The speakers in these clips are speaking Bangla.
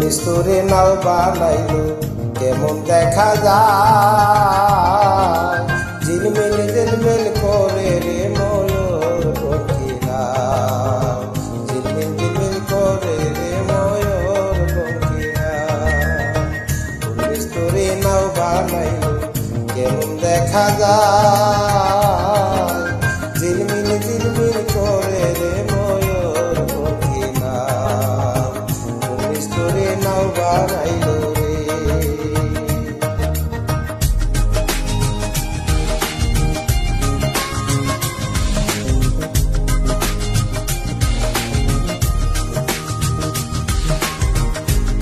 মিস্তরে নাও বানাইলো কেমন দেখা যায়, ঝিলমিল ঝিলমিল করে রে ময়ূর পঙ্খিরা, ঝিলমিল ঝিলমিল করে রে ময়ূর পঙ্খিরা। মিস্তরে নাও বানাইলো কেমন দেখা যায়, ঝিলমিল ঝিলমিল করে রে ময়ূর পঙ্খিরা, মিস্তরে নাও বানাইলো রে।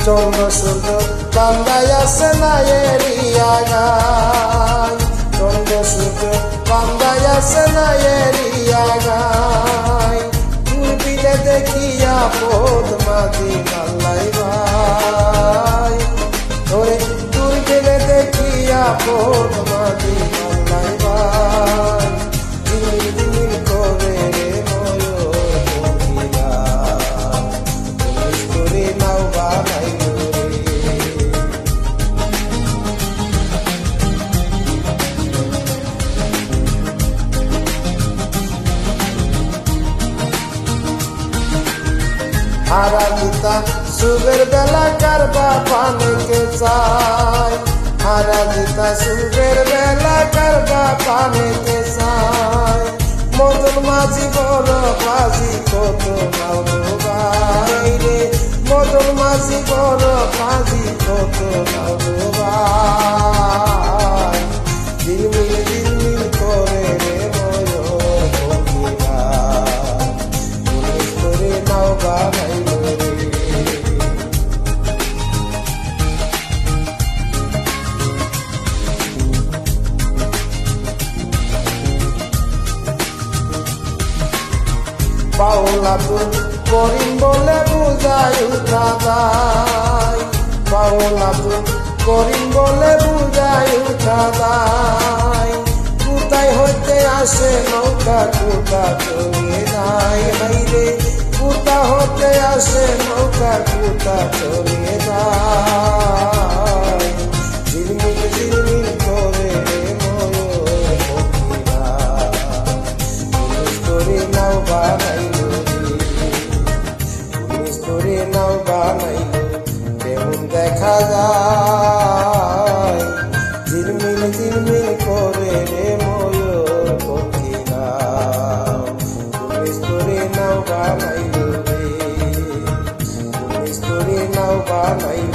চন্দ্র সূর্য বান্দায় আছে না এরিয়া গায়, চন্দ্র সূর্য বান্দায় আছে না এরিয়া গায়, দূরবীনে দেখিয়া পদ মাঝি মাল্লাই ভাই, ওরে দূরবীনে দেখিয়া পদ মাঝি মাল্লাই ভাই, ঝিলমিল ঝিলমিল করে রে ময়ূর পঙ্খিরা, মিস্তরে নাও বানাইলো রে। হারা দিতা সুবের বেলা কারবা পানিকে চাই, হারা দিতা সুবের বেলা কারবা পানিকে চাই, মদন মাঝি বড় বাজি কত নাও ভাই রে, মদন মাঝি বড় বাজি কত নাও ভাই, ঝিলমিল ঝিলমিল করে রে ময়ূর পঙ্খিরা, মিস্তরে নাও বানাইলো রে। পাওলা তুল করিম বলে বুঝাই উঠা যায়, পাওলা তুল করিম বলে বুঝাই উঠা যায়, কোথায় হইতে আসে নৌকা কোথা চলে যায় হাইরে, কোথা হতে আসে নৌকা কোথা চলে যায়, ঝিলমিল ঝিলমিল করে রে ময়ূর পঙ্খিরা, মিস্তরে নাও বানাইলো রে, মিস্তরে নাও বানাইলো কেমন দেখা যায়, ঝিলমিল ঝিলমিল করে রে ময়ূর পঙ্খিরা, মিস্তরে নাও বানাইলো রে, মিস্তরে নাও বানাইলো।